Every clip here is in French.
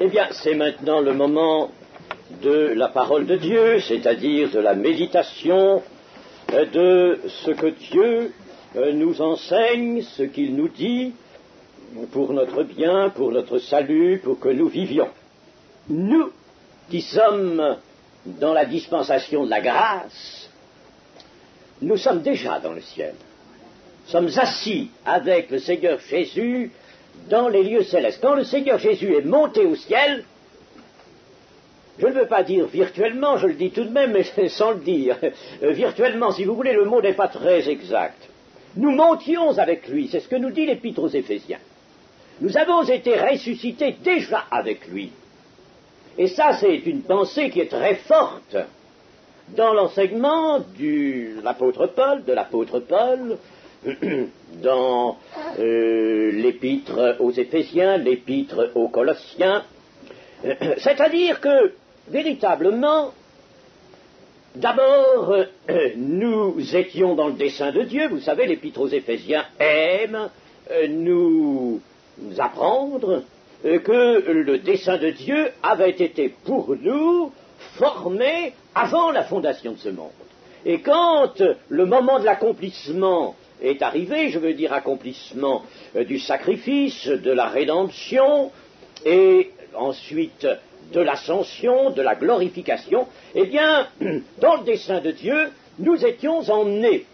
Eh bien, c'est maintenant le moment de la parole de Dieu, c'est-à-dire de la méditation de ce que Dieu nous enseigne, ce qu'il nous dit pour notre bien, pour notre salut, pour que nous vivions. Nous qui sommes dans la dispensation de la grâce, nous sommes déjà dans le ciel. Nous sommes assis avec le Seigneur Jésus dans les lieux célestes. Quand le Seigneur Jésus est monté au ciel, je ne veux pas dire virtuellement, je le dis tout de même, mais sans le dire. Virtuellement, si vous voulez, le mot n'est pas très exact. Nous montions avec lui, c'est ce que nous dit l'Épître aux Éphésiens. Nous avons été ressuscités déjà avec lui. Et ça, c'est une pensée qui est très forte dans l'enseignement de l'apôtre Paul, dans l'Épître aux Éphésiens, l'Épître aux Colossiens. C'est-à-dire que, véritablement, d'abord, nous étions dans le dessein de Dieu. Vous savez, l'Épître aux Éphésiens aime nous apprendre que le dessein de Dieu avait été pour nous formé avant la fondation de ce monde. Et quand le moment de l'accomplissement est arrivé, je veux dire accomplissement du sacrifice, de la rédemption, et ensuite de l'ascension, de la glorification, eh bien, dans le dessein de Dieu, nous étions emmenés.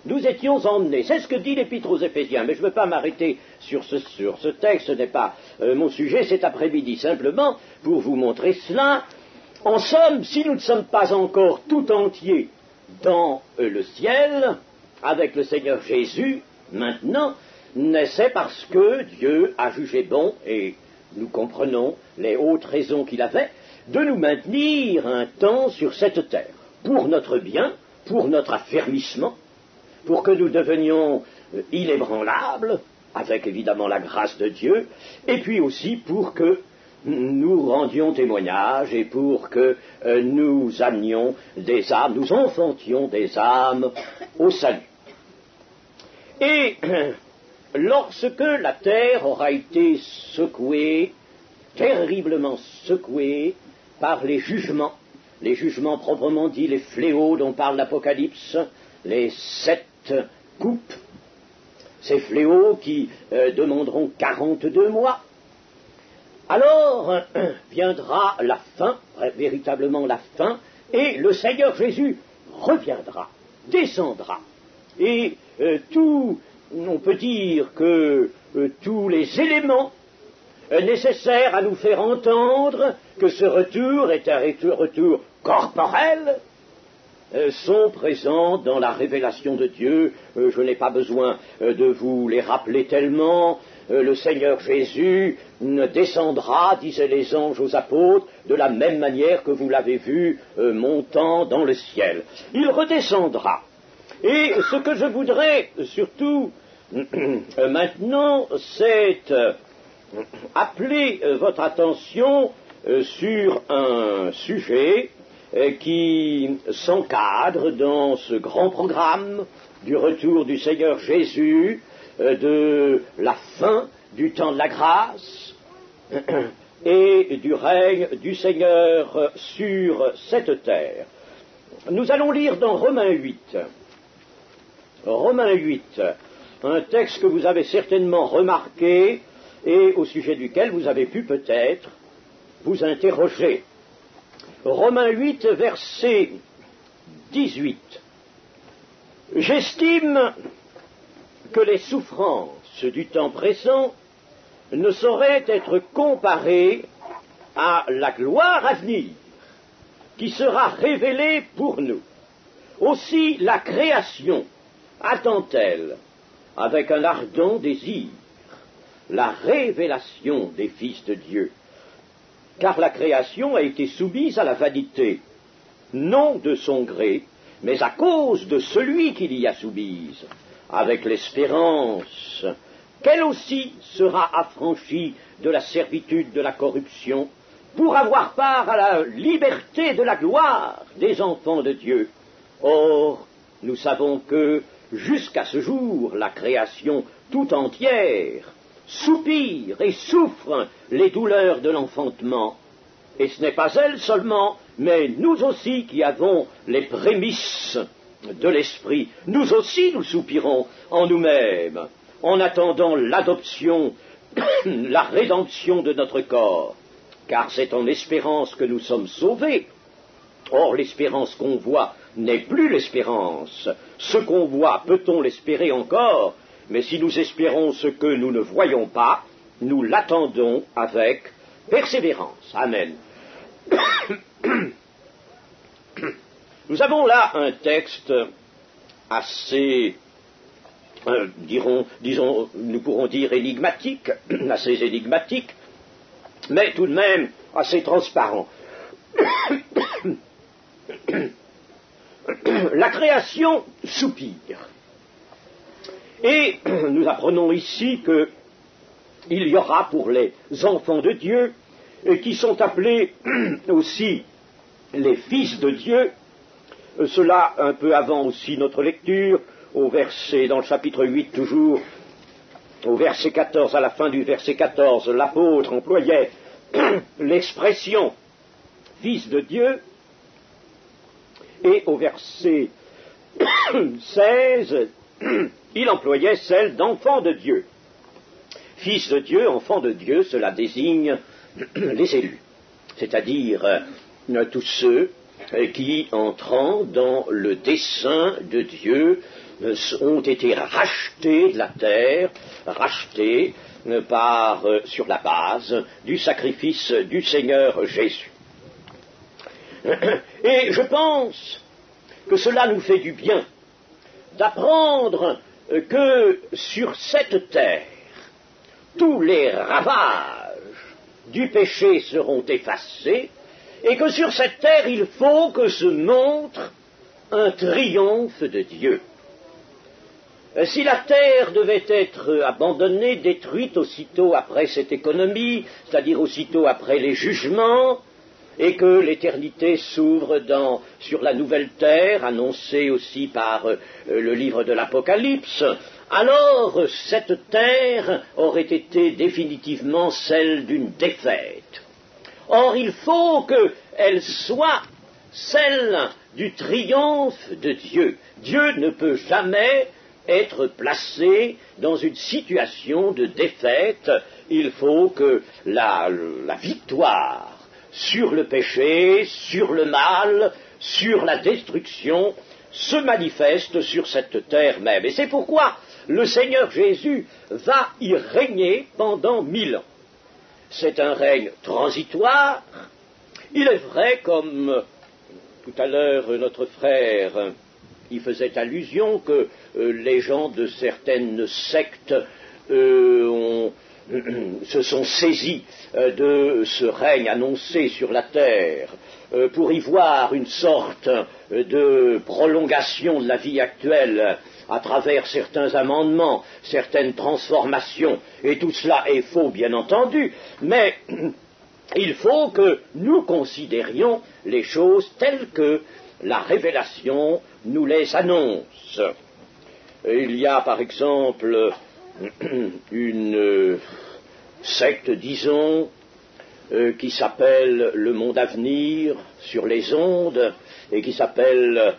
Nous étions emmenés. C'est ce que dit l'Épître aux Éphésiens, mais je ne veux pas m'arrêter sur ce texte, ce n'est pas mon sujet cet après-midi, simplement pour vous montrer cela. En somme, si nous ne sommes pas encore tout entiers dans le ciel, avec le Seigneur Jésus, maintenant, c'est parce que Dieu a jugé bon, et nous comprenons les hautes raisons qu'il avait, de nous maintenir un temps sur cette terre, pour notre bien, pour notre affermissement, pour que nous devenions inébranlables, avec évidemment la grâce de Dieu, et puis aussi pour que nous rendions témoignage et pour que nous amenions des âmes, nous enfantions des âmes au salut. Et lorsque la terre aura été secouée, terriblement secouée, par les jugements proprement dit, les fléaux dont parle l'Apocalypse, les 7 coupes, ces fléaux qui demanderont 42 mois, alors viendra la fin, véritablement la fin, et le Seigneur Jésus reviendra, descendra, et on peut dire que tous les éléments nécessaires à nous faire entendre que ce retour est un retour corporel sont présents dans la révélation de Dieu. Je n'ai pas besoin de vous les rappeler tellement. Le Seigneur Jésus descendra, disaient les anges aux apôtres, de la même manière que vous l'avez vu montant dans le ciel. Il redescendra. Et ce que je voudrais surtout maintenant, c'est appeler votre attention sur un sujet qui s'encadre dans ce grand programme du retour du Seigneur Jésus, de la fin du temps de la grâce et du règne du Seigneur sur cette terre. Nous allons lire dans Romains 8. Romains 8, un texte que vous avez certainement remarqué et au sujet duquel vous avez pu peut-être vous interroger. Romains 8, verset 18. J'estime que les souffrances du temps présent ne sauraient être comparées à la gloire à venir qui sera révélée pour nous. Aussi la création attend-elle avec un ardent désir la révélation des fils de Dieu. Car la création a été soumise à la vanité, non de son gré, mais à cause de celui qui l'y a soumise, avec l'espérance qu'elle aussi sera affranchie de la servitude de la corruption, pour avoir part à la liberté de la gloire des enfants de Dieu. Or, nous savons que, jusqu'à ce jour, la création tout entière soupire et souffre les douleurs de l'enfantement. Et ce n'est pas elle seulement, mais nous aussi qui avons les prémices de l'esprit, nous aussi nous soupirons en nous-mêmes, en attendant l'adoption, la rédemption de notre corps, car c'est en espérance que nous sommes sauvés. Or, l'espérance qu'on voit n'est plus l'espérance. Ce qu'on voit, peut-on l'espérer encore? Mais si nous espérons ce que nous ne voyons pas, nous l'attendons avec persévérance. Amen. Nous avons là un texte assez, disons, nous pourrons dire énigmatique, assez énigmatique, mais tout de même assez transparent. La création soupire. Et nous apprenons ici qu'il y aura pour les enfants de Dieu, qui sont appelés aussi les fils de Dieu, cela un peu avant aussi notre lecture, dans le chapitre 8 toujours, au verset 14, à la fin du verset 14, l'apôtre employait l'expression fils de Dieu, et au verset 16, il employait celle d'enfant de Dieu. Fils de Dieu, enfant de Dieu, cela désigne les élus, c'est-à-dire tous ceux qui, entrant dans le dessein de Dieu, ont été rachetés de la terre, rachetés sur la base du sacrifice du Seigneur Jésus. Et je pense que cela nous fait du bien d'apprendre que sur cette terre, tous les ravages du péché seront effacés et que sur cette terre, il faut que se montre un triomphe de Dieu. Si la terre devait être abandonnée, détruite aussitôt après cette économie, c'est-à-dire aussitôt après les jugements, et que l'éternité s'ouvre sur la nouvelle terre, annoncée aussi par le livre de l'Apocalypse, alors cette terre aurait été définitivement celle d'une défaite. Or, il faut qu'elle soit celle du triomphe de Dieu. Dieu ne peut jamais être placé dans une situation de défaite. Il faut que la victoire sur le péché, sur le mal, sur la destruction, se manifeste sur cette terre même. Et c'est pourquoi le Seigneur Jésus va y régner pendant 1000 ans. C'est un règne transitoire. Il est vrai, comme tout à l'heure notre frère y faisait allusion, que les gens de certaines sectes se sont saisis de ce règne annoncé sur la terre pour y voir une sorte de prolongation de la vie actuelle à travers certains amendements, certaines transformations, et tout cela est faux, bien entendu, mais il faut que nous considérions les choses telles que la révélation nous les annonce. Il y a par exemple une secte, disons, qui s'appelle le monde à venir sur les ondes et qui s'appelle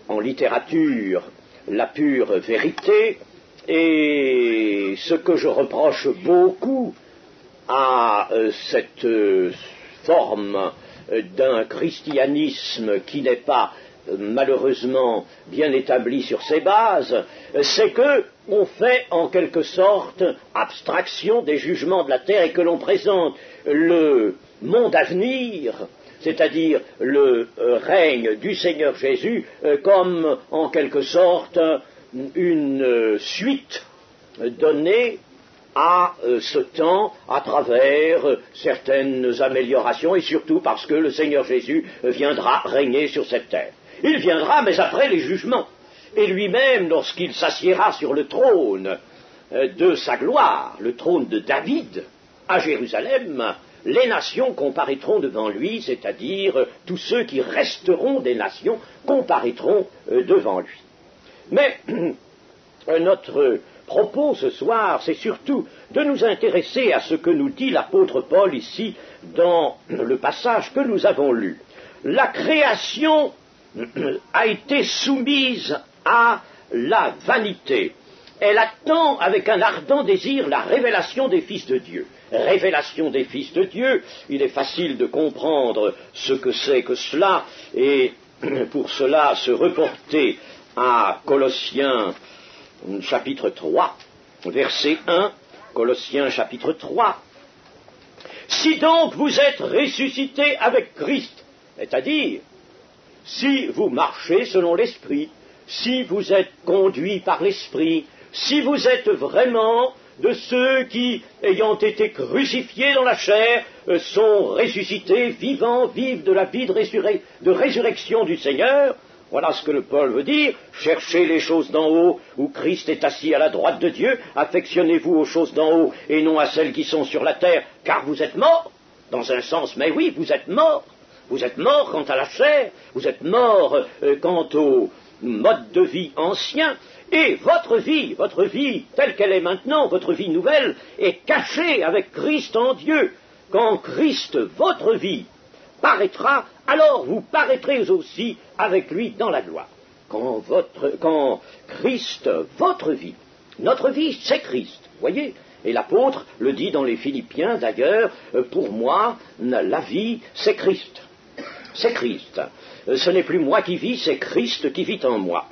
en littérature la pure vérité, et ce que je reproche beaucoup à cette forme d'un christianisme qui n'est pas malheureusement bien établi sur ses bases, c'est que on fait en quelque sorte abstraction des jugements de la terre et que l'on présente le monde à venir, c'est-à-dire le règne du Seigneur Jésus, comme en quelque sorte une suite donnée à ce temps à travers certaines améliorations et surtout parce que le Seigneur Jésus viendra régner sur cette terre. Il viendra, mais après les jugements. Et lui-même, lorsqu'il s'assiera sur le trône de sa gloire, le trône de David, à Jérusalem, les nations comparaîtront devant lui, c'est-à-dire tous ceux qui resteront des nations comparaîtront devant lui. Mais notre propos ce soir, c'est surtout de nous intéresser à ce que nous dit l'apôtre Paul ici dans le passage que nous avons lu. La création a été soumise à la vanité. Elle attend avec un ardent désir la révélation des fils de Dieu. Révélation des fils de Dieu, il est facile de comprendre ce que c'est que cela, et pour cela se reporter à Colossiens chapitre 3, verset 1, Colossiens chapitre 3. Si donc vous êtes ressuscités avec Christ, c'est-à-dire, si vous marchez selon l'Esprit, si vous êtes conduits par l'Esprit, si vous êtes vraiment de ceux qui, ayant été crucifiés dans la chair, sont ressuscités, vivants, vivent de la vie de résurrection du Seigneur, voilà ce que le Paul veut dire. Cherchez les choses d'en haut, où Christ est assis à la droite de Dieu. Affectionnez-vous aux choses d'en haut, et non à celles qui sont sur la terre, car vous êtes morts. Dans un sens, mais oui, vous êtes morts. Vous êtes morts quant à la chair, vous êtes morts quant au mode de vie ancien, et votre vie telle qu'elle est maintenant, votre vie nouvelle, est cachée avec Christ en Dieu. Quand Christ, votre vie, paraîtra, alors vous paraîtrez aussi avec lui dans la gloire. Quand Christ, votre vie, notre vie, c'est Christ, voyez. Et l'apôtre le dit dans les Philippiens, d'ailleurs, pour moi, la vie, c'est Christ. C'est Christ. Ce n'est plus moi qui vis, c'est Christ qui vit en moi.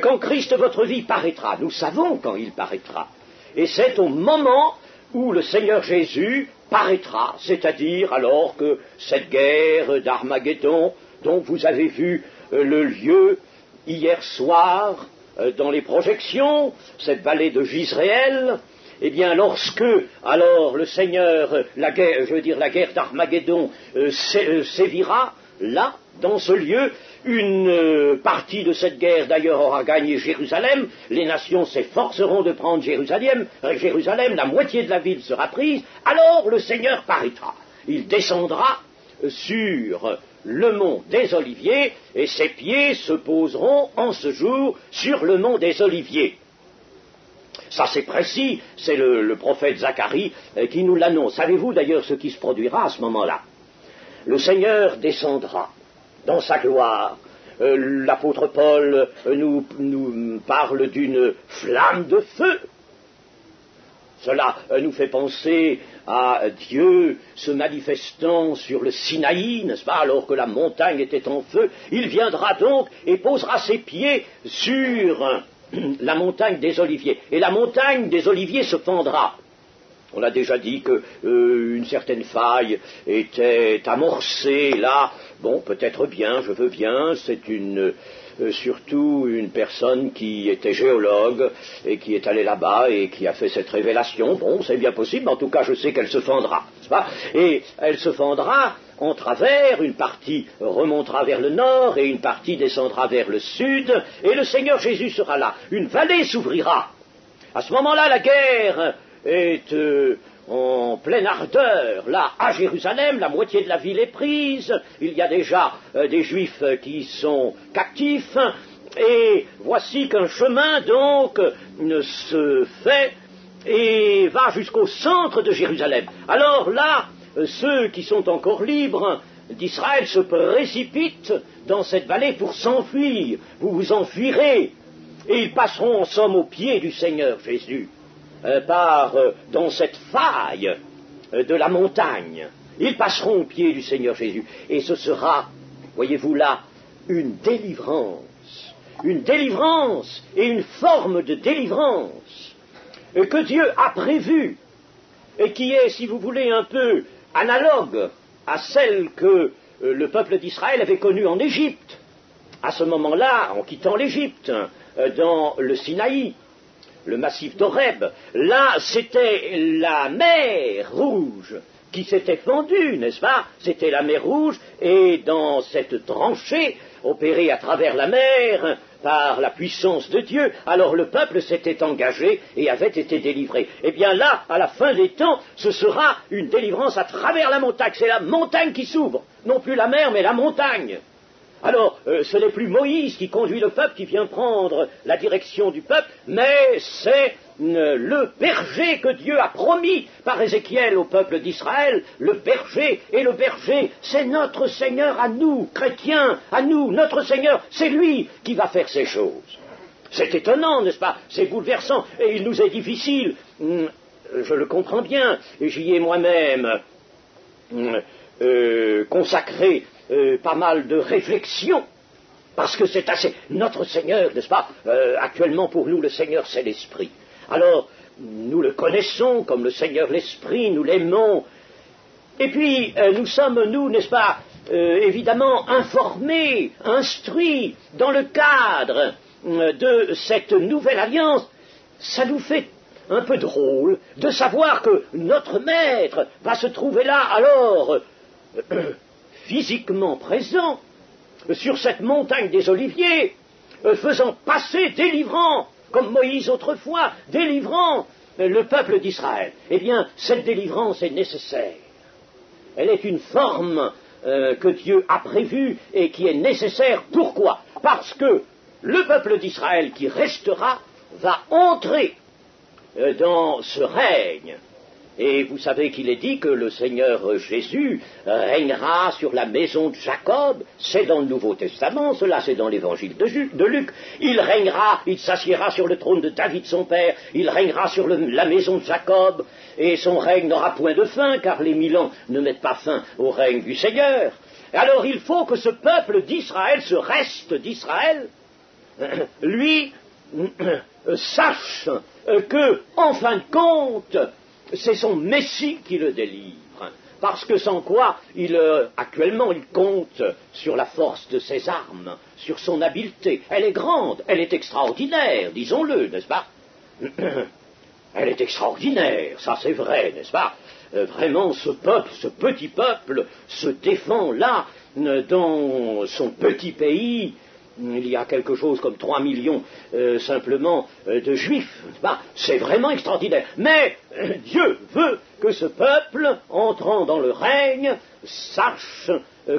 Quand Christ, votre vie, paraîtra, nous savons quand il paraîtra. Et c'est au moment où le Seigneur Jésus paraîtra, c'est-à-dire alors que cette guerre d'Armageddon, dont vous avez vu le lieu hier soir dans les projections, cette vallée de Jizréel, eh bien, lorsque, alors, le Seigneur, la guerre d'Armageddon sévira, là, dans ce lieu, une partie de cette guerre, d'ailleurs, aura gagné Jérusalem, les nations s'efforceront de prendre Jérusalem, la moitié de la ville sera prise, alors le Seigneur paraîtra. Il descendra sur le mont des Oliviers, et ses pieds se poseront en ce jour sur le mont des Oliviers. Ça c'est précis, c'est le prophète Zacharie qui nous l'annonce. Savez-vous d'ailleurs ce qui se produira à ce moment-là? Le Seigneur descendra dans sa gloire. L'apôtre Paul nous parle d'une flamme de feu. Cela nous fait penser à Dieu se manifestant sur le Sinaï, n'est-ce pas, alors que la montagne était en feu. Il viendra donc et posera ses pieds sur la montagne des Oliviers. Et la montagne des Oliviers se fendra. On a déjà dit qu'une certaine faille était amorcée là. Bon, peut-être bien, je veux bien, c'est surtout une personne qui était géologue et qui est allée là-bas et qui a fait cette révélation. Bon, c'est bien possible, mais en tout cas, je sais qu'elle se fendra, n'est-ce pas? Et elle se fendra en travers, une partie remontera vers le nord et une partie descendra vers le sud, et le Seigneur Jésus sera là. Une vallée s'ouvrira. À ce moment-là, la guerre est en pleine ardeur, là, à Jérusalem, la moitié de la ville est prise, il y a déjà des Juifs qui sont captifs, et voici qu'un chemin, donc, se fait et va jusqu'au centre de Jérusalem. Alors là, ceux qui sont encore libres d'Israël se précipitent dans cette vallée pour s'enfuir. Vous vous enfuirez, et ils passeront en somme aux pieds du Seigneur Jésus. Dans cette faille de la montagne. Ils passeront au pied du Seigneur Jésus. Et ce sera, voyez-vous là, une délivrance et une forme de délivrance que Dieu a prévue et qui est, si vous voulez, un peu analogue à celle que le peuple d'Israël avait connue en Égypte. À ce moment-là, en quittant l'Égypte, dans le Sinaï, le massif d'Horeb, là c'était la mer Rouge qui s'était fendue, n'est-ce pas? C'était la mer Rouge, et dans cette tranchée, opérée à travers la mer, par la puissance de Dieu, alors le peuple s'était engagé et avait été délivré. Eh bien là, à la fin des temps, ce sera une délivrance à travers la montagne, c'est la montagne qui s'ouvre, non plus la mer, mais la montagne. Alors, ce n'est plus Moïse qui conduit le peuple, qui vient prendre la direction du peuple, mais c'est le berger que Dieu a promis par Ézéchiel au peuple d'Israël, le berger, et le berger, c'est notre Seigneur à nous, chrétiens, à nous, notre Seigneur, c'est lui qui va faire ces choses. C'est étonnant, n'est-ce pas? C'est bouleversant, et il nous est difficile, je le comprends bien, et j'y ai moi-même consacré pas mal de réflexions, parce que c'est assez... Notre Seigneur, n'est-ce pas? Actuellement pour nous, le Seigneur, c'est l'Esprit. Alors, nous le connaissons comme le Seigneur l'Esprit, nous l'aimons. Et puis, nous sommes, nous, n'est-ce pas, évidemment, informés, instruits dans le cadre de cette nouvelle alliance. Ça nous fait un peu drôle de savoir que notre Maître va se trouver là, alors, physiquement présent, sur cette montagne des Oliviers, faisant passer, délivrant, comme Moïse autrefois, délivrant le peuple d'Israël. Eh bien, cette délivrance est nécessaire. Elle est une forme que Dieu a prévue et qui est nécessaire. Pourquoi? Parce que le peuple d'Israël qui restera va entrer dans ce règne. Et vous savez qu'il est dit que le Seigneur Jésus régnera sur la maison de Jacob. C'est dans le Nouveau Testament, cela c'est dans l'évangile de Luc. Il régnera, il s'assiera sur le trône de David son père, il régnera sur la maison de Jacob, et son règne n'aura point de fin, car les 1000 ans ne mettent pas fin au règne du Seigneur. Alors il faut que ce peuple d'Israël, ce reste d'Israël, lui, sache que, en fin de compte, c'est son Messie qui le délivre, parce que sans quoi, actuellement, il compte sur la force de ses armes, sur son habileté. Elle est grande, elle est extraordinaire, disons-le, n'est-ce pas? Elle est extraordinaire, ça c'est vrai, n'est-ce pas? Vraiment, ce peuple, ce petit peuple, se défend là, dans son petit pays. Il y a quelque chose comme 3 millions simplement de juifs. C'est vraiment extraordinaire. Mais Dieu veut que ce peuple, entrant dans le règne, sache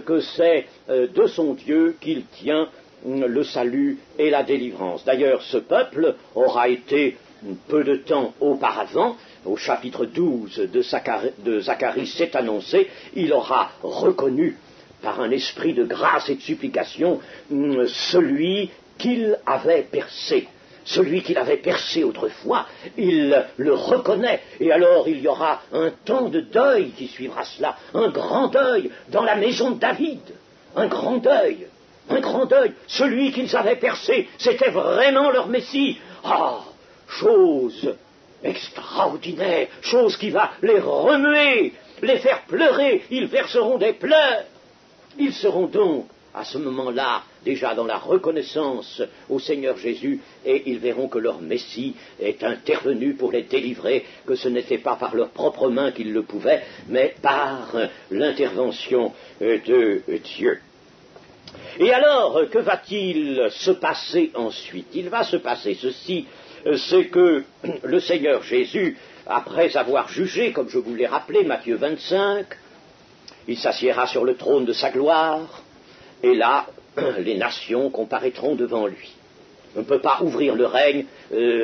que c'est de son Dieu qu'il tient le salut et la délivrance. D'ailleurs, ce peuple aura été, peu de temps auparavant, au chapitre 12 de Zacharie, c'est annoncé, il aura reconnu par un esprit de grâce et de supplication, celui qu'il avait percé. Celui qu'il avait percé autrefois, il le reconnaît, et alors il y aura un temps de deuil qui suivra cela, un grand deuil dans la maison de David, un grand deuil, celui qu'ils avaient percé, c'était vraiment leur Messie. Ah, chose extraordinaire, chose qui va les remuer, les faire pleurer, ils verseront des pleurs. Ils seront donc, à ce moment-là, déjà dans la reconnaissance au Seigneur Jésus, et ils verront que leur Messie est intervenu pour les délivrer, que ce n'était pas par leurs propres mains qu'ils le pouvaient, mais par l'intervention de Dieu. Et alors, que va-t-il se passer ensuite? Il va se passer ceci, c'est que le Seigneur Jésus, après avoir jugé, comme je vous l'ai rappelé, Matthieu 25, il s'assiera sur le trône de sa gloire, et là, les nations comparaîtront devant lui. On ne peut pas ouvrir le règne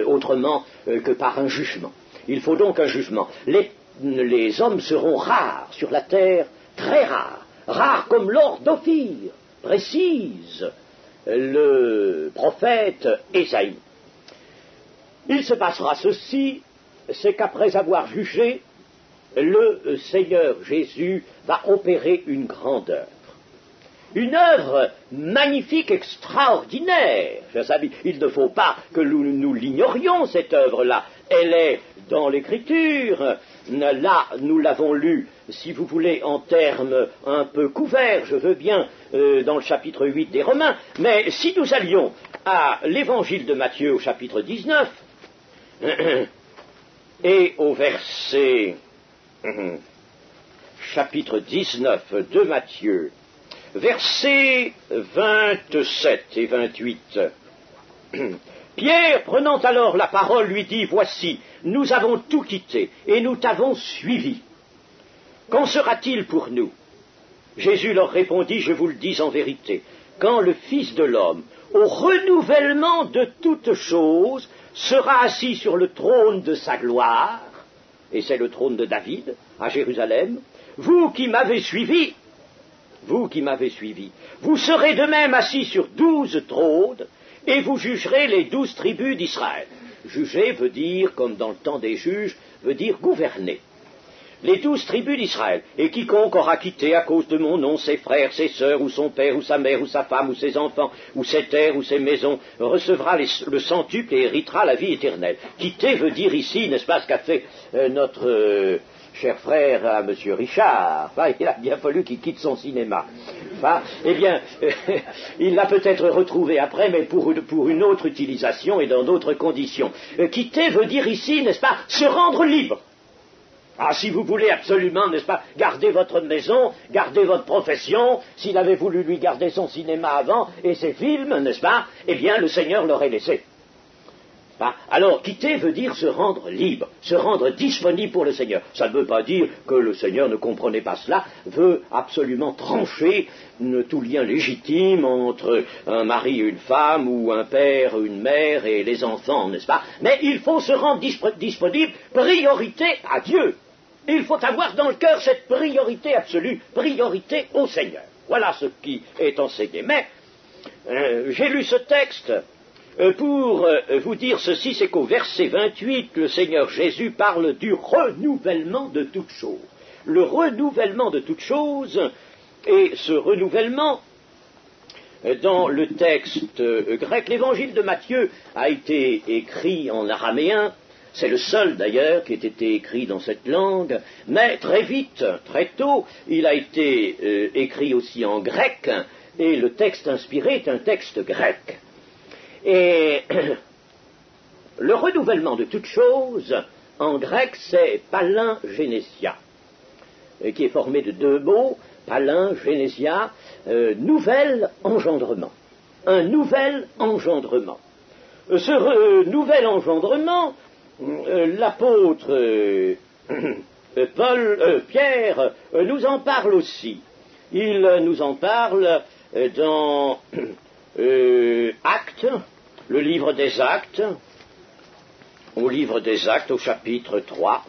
autrement que par un jugement. Il faut donc un jugement. Les hommes seront rares sur la terre, très rares, rares comme l'or d'Ophir, précise le prophète Ésaïe. Il se passera ceci, c'est qu'après avoir jugé, le Seigneur Jésus va opérer une grande œuvre. Une œuvre magnifique, extraordinaire. Il ne faut pas que nous l'ignorions, cette œuvre-là. Elle est dans l'Écriture. Là, nous l'avons lue, si vous voulez, en termes un peu couverts, je veux bien, dans le chapitre 8 des Romains. Mais si nous allions à l'Évangile de Matthieu, au chapitre 19, et au verset... chapitre 19 de Matthieu, versets 27 et 28. Pierre, prenant alors la parole, lui dit, « Voici, nous avons tout quitté, et nous t'avons suivi. Qu'en sera-t-il pour nous ?» Jésus leur répondit, « Je vous le dis en vérité, quand le Fils de l'homme, au renouvellement de toutes choses, sera assis sur le trône de sa gloire, et c'est le trône de David, à Jérusalem. Vous qui m'avez suivi, vous serez de même assis sur 12 trônes, et vous jugerez les 12 tribus d'Israël. Juger veut dire, comme dans le temps des juges, veut dire gouverner. Les 12 tribus d'Israël, et quiconque aura quitté à cause de mon nom ses frères, ses sœurs, ou son père, ou sa mère, ou sa femme, ou ses enfants, ou ses terres, ou ses maisons, recevra le centuple et héritera la vie éternelle. Quitter veut dire ici, n'est-ce pas, ce qu'a fait notre cher frère à M. Richard. Enfin, il a bien fallu qu'il quitte son cinéma. Enfin, eh bien, il l'a peut-être retrouvé après, mais pour une autre utilisation et dans d'autres conditions. Quitter veut dire ici, n'est-ce pas, se rendre libre. Ah, si vous voulez absolument, n'est-ce pas, garder votre maison, garder votre profession, s'il avait voulu lui garder son cinéma avant et ses films, n'est-ce pas, eh bien, le Seigneur l'aurait laissé. Alors, quitter veut dire se rendre libre, se rendre disponible pour le Seigneur. Ça ne veut pas dire que le Seigneur ne comprenait pas cela, veut absolument trancher tout lien légitime entre un mari et une femme, ou un père, une mère et les enfants, n'est-ce pas? Mais il faut se rendre disponible, priorité à Dieu. Il faut avoir dans le cœur cette priorité absolue, priorité au Seigneur. Voilà ce qui est enseigné. Mais, j'ai lu ce texte pour vous dire ceci, c'est qu'au verset 28, le Seigneur Jésus parle du renouvellement de toutes choses. Le renouvellement de toutes choses, et ce renouvellement, dans le texte grec, l'évangile de Matthieu a été écrit en araméen. C'est le seul d'ailleurs qui ait été écrit dans cette langue, mais très vite, très tôt, il a été écrit aussi en grec, et le texte inspiré est un texte grec. Et le renouvellement de toutes choses, en grec, c'est palingénésia, qui est formé de deux mots, palingénésia, nouvel engendrement. Un nouvel engendrement. Nouvel engendrement, l'apôtre Pierre nous en parle aussi. Il nous en parle dans Actes, le livre des Actes, au livre des Actes, au chapitre 3,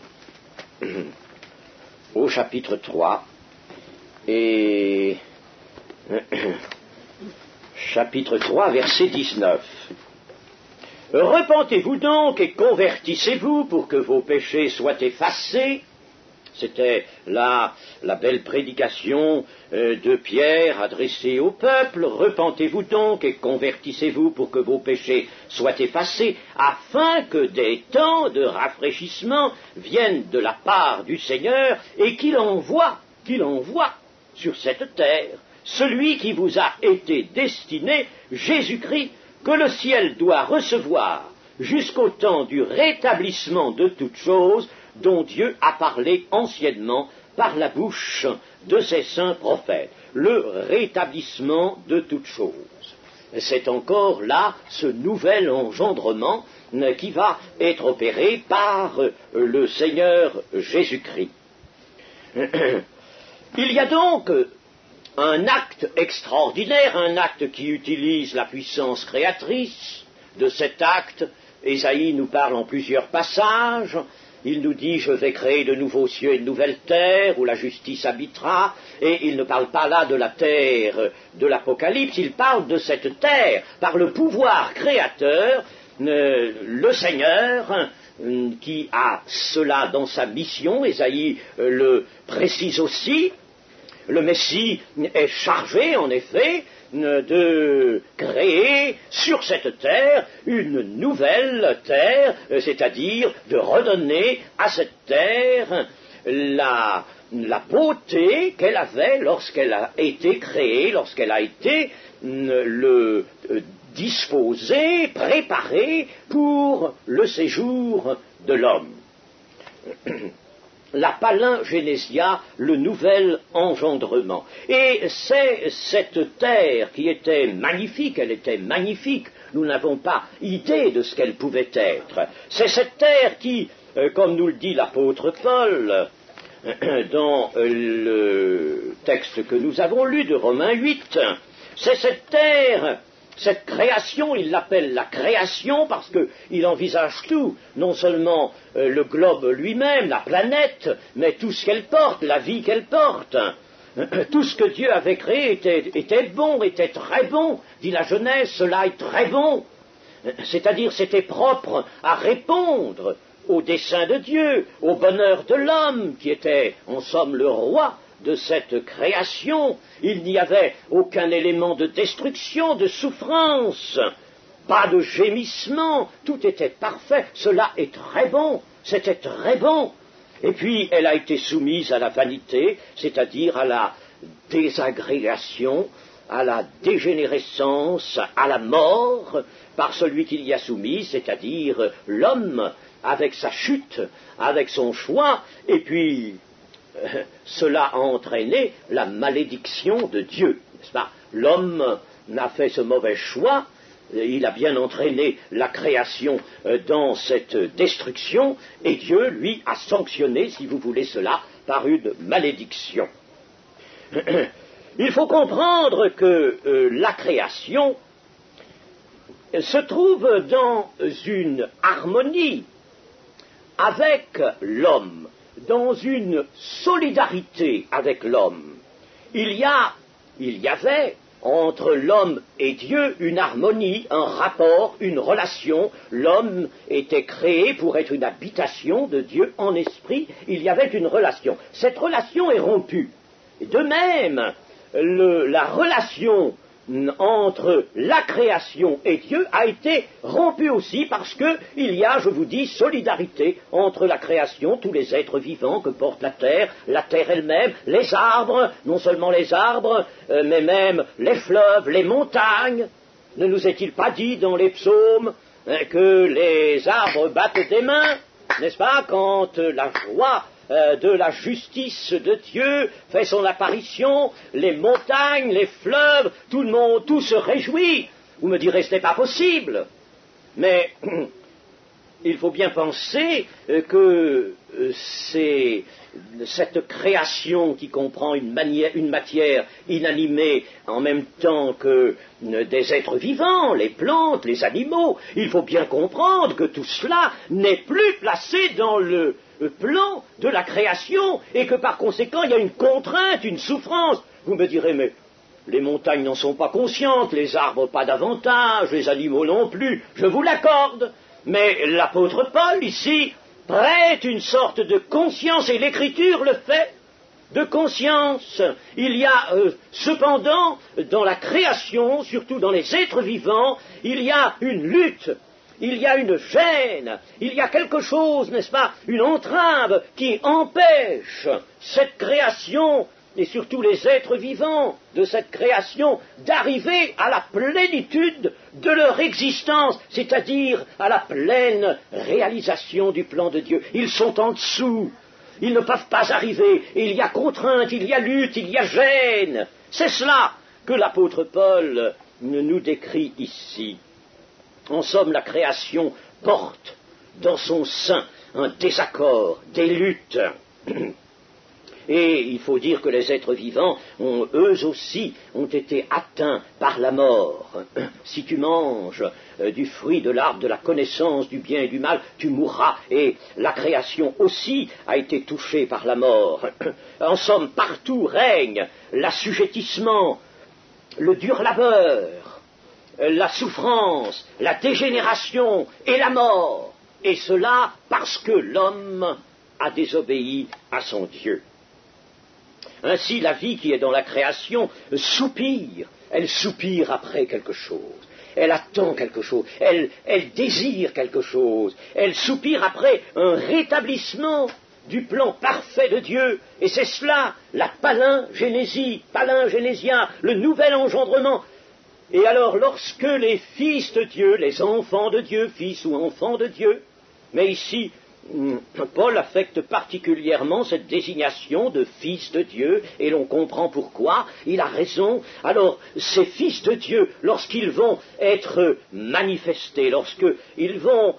et chapitre 3, verset 19. Repentez-vous donc et convertissez-vous pour que vos péchés soient effacés. C'était là la belle prédication de Pierre adressée au peuple. Repentez-vous donc et convertissez-vous pour que vos péchés soient effacés, afin que des temps de rafraîchissement viennent de la part du Seigneur et qu'il envoie sur cette terre celui qui vous a été destiné, Jésus-Christ, que le ciel doit recevoir jusqu'au temps du rétablissement de toutes choses dont Dieu a parlé anciennement par la bouche de ses saints prophètes. Le rétablissement de toutes choses. C'est encore là ce nouvel engendrement qui va être opéré par le Seigneur Jésus-Christ. Il y a donc un acte extraordinaire, un acte qui utilise la puissance créatrice. De cet acte, Ésaïe nous parle en plusieurs passages. Il nous dit « Je vais créer de nouveaux cieux et de nouvelles terres où la justice habitera ». Et il ne parle pas là de la terre de l'Apocalypse, il parle de cette terre par le pouvoir créateur, le Seigneur qui a cela dans sa mission. Ésaïe le précise aussi. Le Messie est chargé, en effet, de créer sur cette terre une nouvelle terre, c'est-à-dire de redonner à cette terre la beauté qu'elle avait lorsqu'elle a été créée, lorsqu'elle a été disposée, préparée pour le séjour de l'homme. La palingénésia, le nouvel engendrement. Et c'est cette terre qui était magnifique, elle était magnifique, nous n'avons pas idée de ce qu'elle pouvait être. C'est cette terre qui, comme nous le dit l'apôtre Paul, dans le texte que nous avons lu de Romains 8, c'est cette terre Cette création, il l'appelle la création parce qu'il envisage tout, non seulement le globe lui-même, la planète, mais tout ce qu'elle porte, la vie qu'elle porte. Tout ce que Dieu avait créé était bon, était très bon, dit la Genèse, cela est très bon. C'est-à-dire, c'était propre à répondre au dessein de Dieu, au bonheur de l'homme, qui était, en somme, le roi de cette création. Il n'y avait aucun élément de destruction, de souffrance, pas de gémissement, tout était parfait. Cela est très bon, c'était très bon. Et puis, elle a été soumise à la vanité, c'est-à-dire à la désagrégation, à la dégénérescence, à la mort, par celui qui l'y a soumise, c'est-à-dire l'homme, avec sa chute, avec son choix, et puis cela a entraîné la malédiction de Dieu, n'est-ce pas? L'homme n'a fait ce mauvais choix, il a bien entraîné la création dans cette destruction, et Dieu, lui, a sanctionné, si vous voulez cela, par une malédiction. Il faut comprendre que la création se trouve dans une harmonie avec l'homme, dans une solidarité avec l'homme. Il y avait entre l'homme et Dieu une harmonie, un rapport, une relation. L'homme était créé pour être une habitation de Dieu en esprit. Il y avait une relation. Cette relation est rompue. De même, la relation entre la création et Dieu a été rompue aussi parce qu'il y a, je vous dis, solidarité entre la création, tous les êtres vivants que porte la terre elle-même, les arbres, non seulement les arbres, mais même les fleuves, les montagnes. Ne nous est-il pas dit dans les psaumes que les arbres battent des mains, n'est-ce pas, quand la joie de la justice de Dieu fait son apparition, les montagnes, les fleuves, tout le monde, tout se réjouit. Vous me direz, ce n'est pas possible. Mais il faut bien penser que c'est cette création qui comprend une matière inanimée en même temps que des êtres vivants, les plantes, les animaux, il faut bien comprendre que tout cela n'est plus placé dans le plan de la création et que par conséquent il y a une contrainte, une souffrance. Vous me direz, mais les montagnes n'en sont pas conscientes, les arbres pas davantage, les animaux non plus, je vous l'accorde. Mais l'apôtre Paul, ici, prête une sorte de conscience, et l'Écriture le fait, de conscience. Il y a cependant, dans la création, surtout dans les êtres vivants, il y a une lutte, il y a une gêne, il y a quelque chose, n'est-ce pas, une entrave qui empêche cette création, et surtout les êtres vivants de cette création, d'arriver à la plénitude de leur existence, c'est-à-dire à la pleine réalisation du plan de Dieu. Ils sont en dessous, ils ne peuvent pas arriver, et il y a contrainte, il y a lutte, il y a gêne. C'est cela que l'apôtre Paul nous décrit ici. En somme, la création porte dans son sein un désaccord, des luttes. Et il faut dire que les êtres vivants, eux aussi, ont été atteints par la mort. Si tu manges du fruit de l'arbre de la connaissance du bien et du mal, tu mourras. Et la création aussi a été touchée par la mort. En somme, partout règne l'assujettissement, le dur labeur, la souffrance, la dégénération et la mort. Et cela parce que l'homme a désobéi à son Dieu. Ainsi, la vie qui est dans la création soupire, elle soupire après quelque chose, elle attend quelque chose, elle désire quelque chose, elle soupire après un rétablissement du plan parfait de Dieu, et c'est cela, la palingénésie, palingénésia, le nouvel engendrement. Et alors, lorsque les fils de Dieu, les enfants de Dieu, fils ou enfants de Dieu, mais ici, Paul affecte particulièrement cette désignation de fils de Dieu, et l'on comprend pourquoi, il a raison. Alors, ces fils de Dieu, lorsqu'ils vont être manifestés, lorsqu'ils vont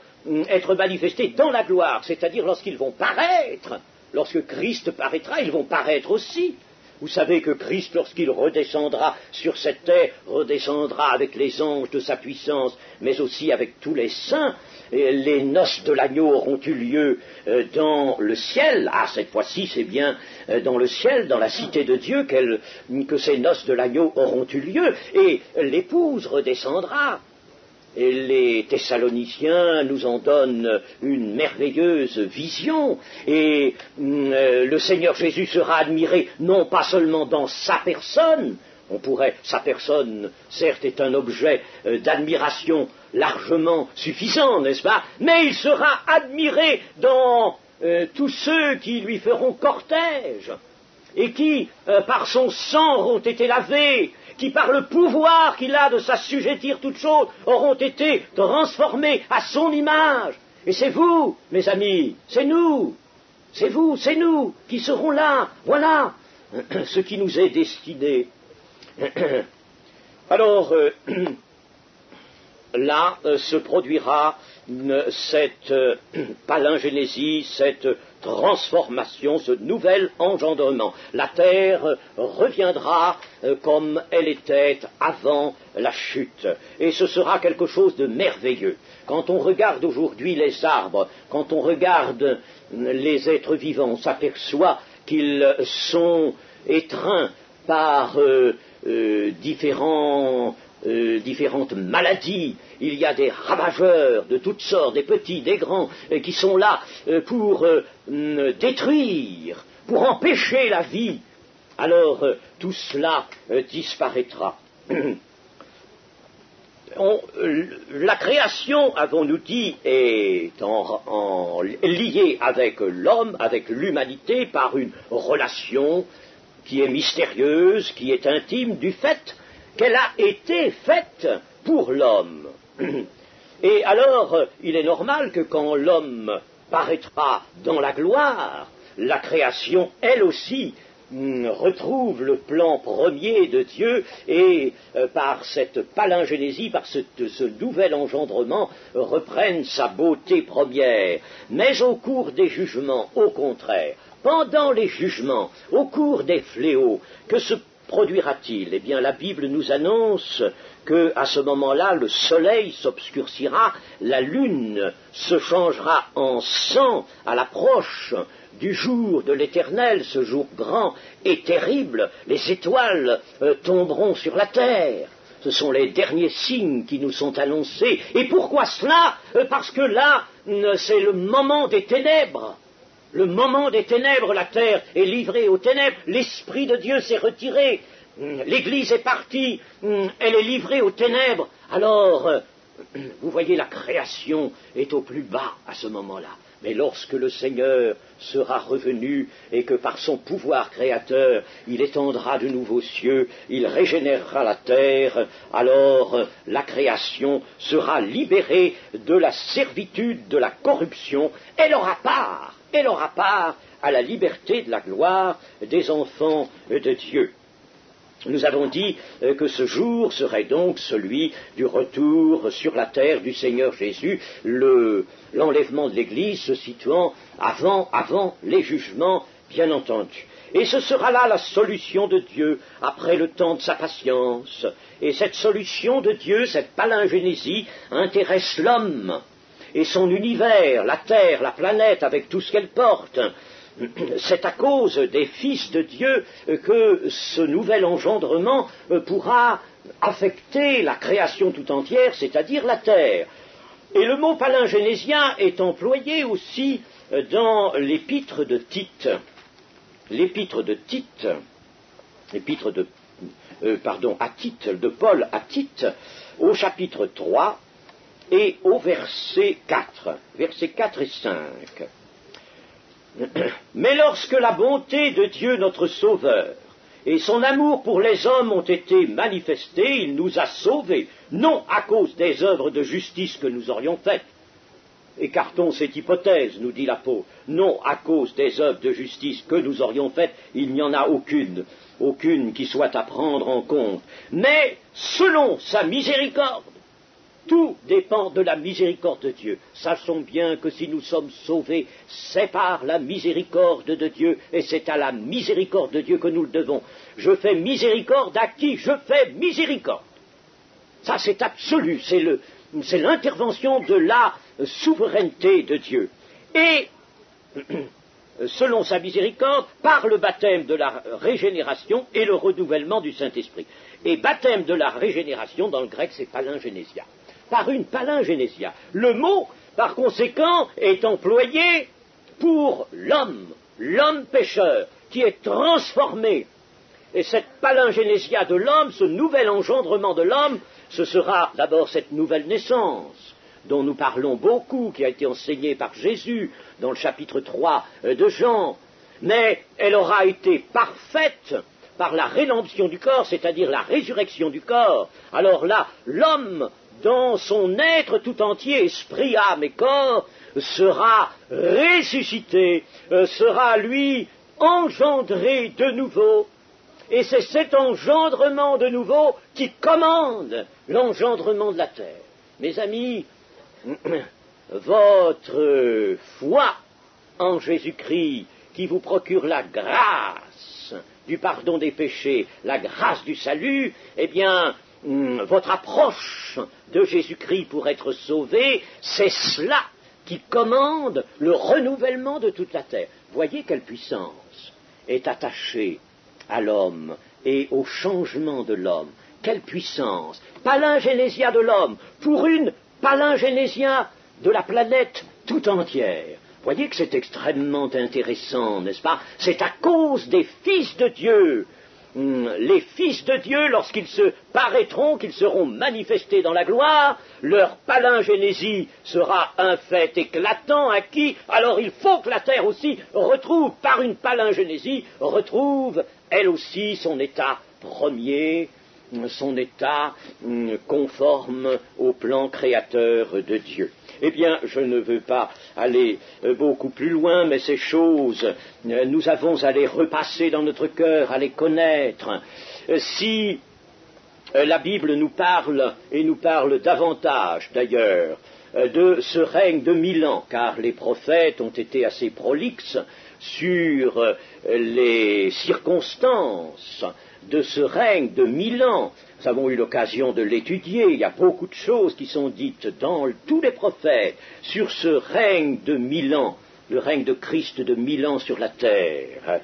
être manifestés dans la gloire, c'est-à-dire lorsqu'ils vont paraître, lorsque Christ paraîtra, ils vont paraître aussi, Vous savez que Christ, lorsqu'il redescendra sur cette terre, redescendra avec les anges de sa puissance, mais aussi avec tous les saints. Et les noces de l'agneau auront eu lieu dans le ciel. Ah, cette fois-ci, c'est bien dans le ciel, dans la cité de Dieu, que ces noces de l'agneau auront eu lieu. Et l'épouse redescendra. Et les Thessaloniciens nous en donnent une merveilleuse vision, et le Seigneur Jésus sera admiré non pas seulement dans sa personne, sa personne certes est un objet d'admiration largement suffisant, n'est-ce pas, mais il sera admiré dans tous ceux qui lui feront cortège, et qui, par son sang, auront été lavés, qui par le pouvoir qu'il a de s'assujettir toutes choses, auront été transformés à son image. Et c'est vous, mes amis, c'est nous, c'est vous, c'est nous qui serons là. Voilà ce qui nous est destiné. Alors, là se produira cette palingénésie, cette transformation, ce nouvel engendrement. La terre reviendra comme elle était avant la chute. Et ce sera quelque chose de merveilleux. Quand on regarde aujourd'hui les arbres, quand on regarde les êtres vivants, on s'aperçoit qu'ils sont étreints par différentes maladies. Il y a des ravageurs de toutes sortes, des petits, des grands, qui sont là pour détruire, pour empêcher la vie. Alors tout cela disparaîtra. La création, avons-nous dit, est liée avec l'homme, avec l'humanité, par une relation qui est mystérieuse, qui est intime, du fait qu'elle a été faite pour l'homme. Et alors, il est normal que quand l'homme paraîtra dans la gloire, la création, elle aussi, retrouve le plan premier de Dieu et par cette palingénésie, par ce nouvel engendrement, reprenne sa beauté première. Mais au cours des jugements, au contraire, pendant les jugements, au cours des fléaux, que se produira-t-il ? Eh bien, la Bible nous annonce qu'à ce moment-là, le soleil s'obscurcira, la lune se changera en sang à l'approche du jour de l'Éternel, ce jour grand et terrible, les étoiles tomberont sur la terre. Ce sont les derniers signes qui nous sont annoncés. Et pourquoi cela ? Parce que là, c'est le moment des ténèbres. Le moment des ténèbres, la terre est livrée aux ténèbres, l'Esprit de Dieu s'est retiré, l'Église est partie, elle est livrée aux ténèbres. Alors, vous voyez, la création est au plus bas à ce moment-là. Mais lorsque le Seigneur sera revenu et que par son pouvoir créateur, il étendra de nouveaux cieux, il régénérera la terre, alors la création sera libérée de la servitude, de la corruption, elle aura part à la liberté de la gloire des enfants de Dieu. Nous avons dit que ce jour serait donc celui du retour sur la terre du Seigneur Jésus, l'enlèvement de l'Église se situant avant les jugements, bien entendu. Et ce sera là la solution de Dieu, après le temps de sa patience. Et cette solution de Dieu, cette palingénésie, intéresse l'homme et son univers, la terre, la planète, avec tout ce qu'elle porte. C'est à cause des fils de Dieu que ce nouvel engendrement pourra affecter la création tout entière, c'est-à-dire la terre. Et le mot palingénésien est employé aussi dans l'épître de Tite. L'épître de Tite, à Tite, de Paul à Tite, au chapitre 3 et au verset 4, versets 4 et 5. Mais lorsque la bonté de Dieu notre Sauveur et son amour pour les hommes ont été manifestés, il nous a sauvés, non à cause des œuvres de justice que nous aurions faites. Écartons cette hypothèse, nous dit l'apôtre, non à cause des œuvres de justice que nous aurions faites, il n'y en a aucune qui soit à prendre en compte, mais selon sa miséricorde, Tout dépend de la miséricorde de Dieu. Sachons bien que si nous sommes sauvés, c'est par la miséricorde de Dieu, et c'est à la miséricorde de Dieu que nous le devons. Je fais miséricorde à qui je fais miséricorde. Ça, c'est absolu, c'est l'intervention de la souveraineté de Dieu. Et, selon sa miséricorde, par le baptême de la régénération et le renouvellement du Saint-Esprit. Et baptême de la régénération, dans le grec, c'est palingénésia. Par une palingénésia. Le mot, par conséquent, est employé pour l'homme pécheur, qui est transformé. Et cette palingénésia de l'homme, ce nouvel engendrement de l'homme, ce sera d'abord cette nouvelle naissance, dont nous parlons beaucoup, qui a été enseignée par Jésus dans le chapitre 3 de Jean, mais elle aura été parfaite par la rédemption du corps, c'est-à-dire la résurrection du corps. Alors là, l'homme, dans son être tout entier, esprit, âme et corps, sera ressuscité, sera, lui, engendré de nouveau. Et c'est cet engendrement de nouveau qui commande l'engendrement de la terre. Mes amis, votre foi en Jésus-Christ, qui vous procure la grâce du pardon des péchés, la grâce du salut, eh bien, votre approche de Jésus-Christ pour être sauvé, c'est cela qui commande le renouvellement de toute la terre. Voyez quelle puissance est attachée à l'homme et au changement de l'homme. Quelle puissance! Palingénésia de l'homme pour une palingénésia de la planète tout entière. Voyez que c'est extrêmement intéressant, n'est-ce pas? C'est à cause des fils de Dieu. Les fils de Dieu, lorsqu'ils se paraîtront, qu'ils seront manifestés dans la gloire, leur palingénésie sera un fait éclatant acquis. Alors il faut que la terre aussi retrouve, par une palingénésie, retrouve elle aussi son état premier, son état conforme au plan créateur de Dieu. Eh bien, je ne veux pas aller beaucoup plus loin, mais ces choses, nous avons à les repasser dans notre cœur, à les connaître. Si la Bible nous parle, et nous parle davantage d'ailleurs, de ce règne de 1000 ans, car les prophètes ont été assez prolixes sur les circonstances de ce règne de 1000 ans. Nous avons eu l'occasion de l'étudier. Il y a beaucoup de choses qui sont dites dans tous les prophètes sur ce règne de 1000 ans, le règne de Christ de 1000 ans sur la terre.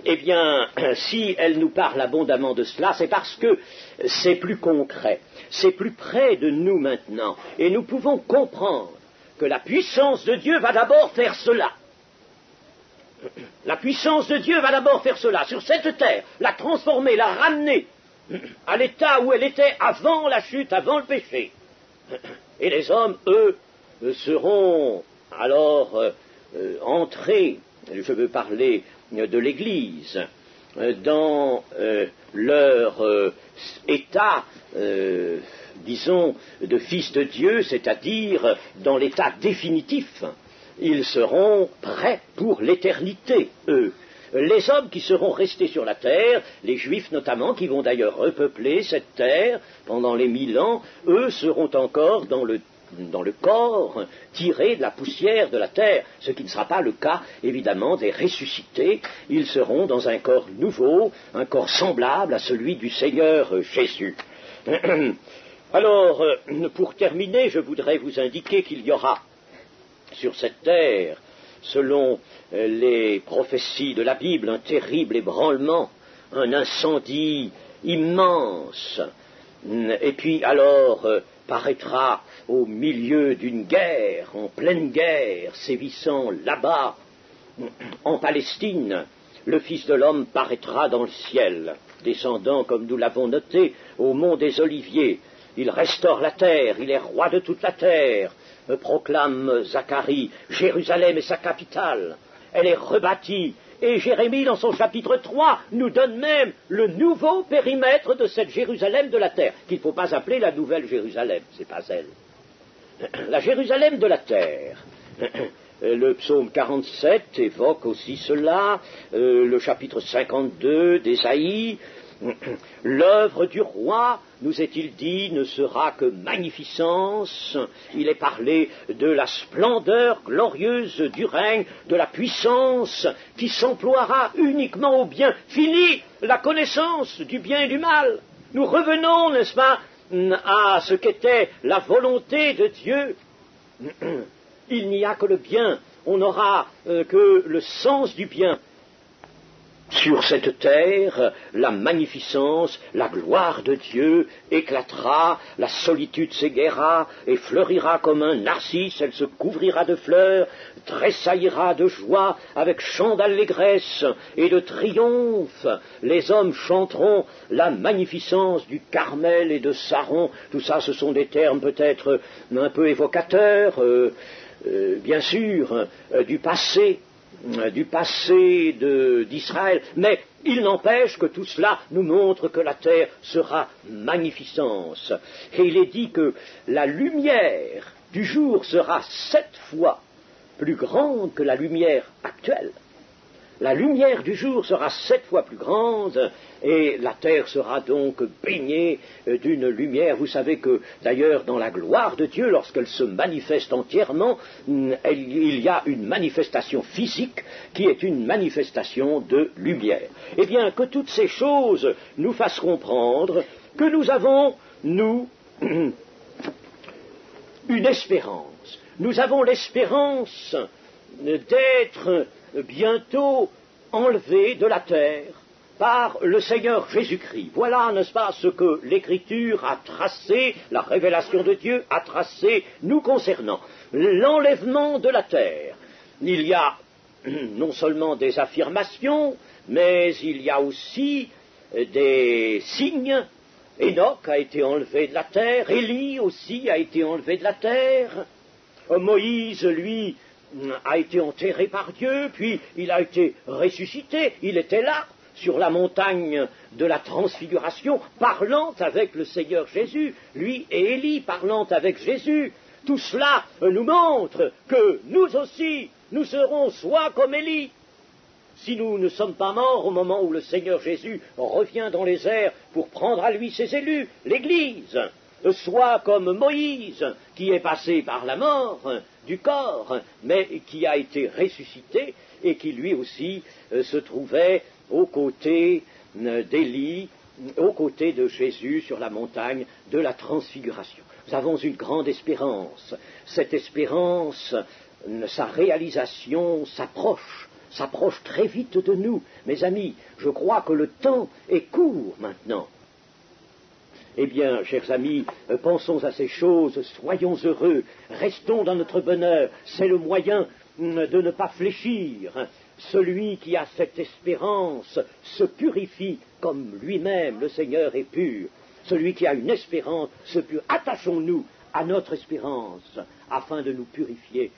Eh bien, si elle nous parle abondamment de cela, c'est parce que c'est plus concret, c'est plus près de nous maintenant, et nous pouvons comprendre que la puissance de Dieu va d'abord faire cela. La puissance de Dieu va d'abord faire cela, sur cette terre, la transformer, la ramener à l'état où elle était avant la chute, avant le péché. Et les hommes, eux, seront alors entrés, je veux parler de l'Église, dans leur état, disons, de fils de Dieu, c'est-à-dire dans l'état définitif. Ils seront prêts pour l'éternité, eux. Les hommes qui seront restés sur la terre, les Juifs notamment, qui vont d'ailleurs repeupler cette terre pendant les 1000 ans, eux seront encore dans le corps tiré de la poussière de la terre, ce qui ne sera pas le cas, évidemment, des ressuscités. Ils seront dans un corps nouveau, un corps semblable à celui du Seigneur Jésus. Alors, pour terminer, je voudrais vous indiquer qu'il y aura sur cette terre, selon les prophéties de la Bible, un terrible ébranlement, un incendie immense, et puis alors paraîtra au milieu d'une guerre, en pleine guerre, sévissant là-bas, en Palestine, le Fils de l'homme paraîtra dans le ciel, descendant, comme nous l'avons noté, au mont des Oliviers. Il restaure la terre, il est roi de toute la terre, proclame Zacharie. Jérusalem est sa capitale, elle est rebâtie, et Jérémie, dans son chapitre 3, nous donne même le nouveau périmètre de cette Jérusalem de la terre, qu'il ne faut pas appeler la nouvelle Jérusalem, c'est pas elle. La Jérusalem de la terre. Le psaume 47 évoque aussi cela, le chapitre 52 d'Ésaïe, L'œuvre du roi, nous est-il dit, ne sera que magnificence. Il est parlé de la splendeur glorieuse du règne, de la puissance qui s'emploiera uniquement au bien. Fini la connaissance du bien et du mal. Nous revenons, n'est-ce pas, à ce qu'était la volonté de Dieu. Il n'y a que le bien, on n'aura que le sens du bien. Sur cette terre, la magnificence, la gloire de Dieu éclatera, la solitude s'égaiera et fleurira comme un narcisse, elle se couvrira de fleurs, tressaillira de joie avec chant d'allégresse et de triomphe. Les hommes chanteront la magnificence du Carmel et de Saron. Tout ça, ce sont des termes peut-être un peu évocateurs, bien sûr, du passé d'Israël, mais il n'empêche que tout cela nous montre que la terre sera magnificence. Et il est dit que la lumière du jour sera 7 fois plus grande que la lumière actuelle. La lumière du jour sera 7 fois plus grande et la terre sera donc baignée d'une lumière. Vous savez que d'ailleurs dans la gloire de Dieu, lorsqu'elle se manifeste entièrement, il y a une manifestation physique qui est une manifestation de lumière. Eh bien, que toutes ces choses nous fassent comprendre que nous avons, nous, une espérance. Nous avons l'espérance d'être bientôt enlevé de la terre par le Seigneur Jésus-Christ. Voilà, n'est-ce pas, ce que l'Écriture a tracé, la révélation de Dieu a tracé nous concernant. L'enlèvement de la terre. Il y a non seulement des affirmations, mais il y a aussi des signes. Enoch a été enlevé de la terre, Élie aussi a été enlevé de la terre, Moïse, lui, a été enterré par Dieu, puis il a été ressuscité, il était là, sur la montagne de la transfiguration, parlant avec le Seigneur Jésus, lui et Élie parlant avec Jésus. Tout cela nous montre que nous aussi, nous serons soit comme Élie, si nous ne sommes pas morts au moment où le Seigneur Jésus revient dans les airs pour prendre à lui ses élus, l'Église, soit comme Moïse, qui est passé par la mort du corps, mais qui a été ressuscité et qui lui aussi se trouvait aux côtés d'Élie, aux côtés de Jésus sur la montagne de la transfiguration. Nous avons une grande espérance. Cette espérance, sa réalisation s'approche très vite de nous. Mes amis, je crois que le temps est court maintenant. Eh bien, chers amis, pensons à ces choses, soyons heureux, restons dans notre bonheur, c'est le moyen de ne pas fléchir. Celui qui a cette espérance se purifie comme lui-même, le Seigneur, est pur. Celui qui a une espérance se purifie. Attachons-nous à notre espérance afin de nous purifier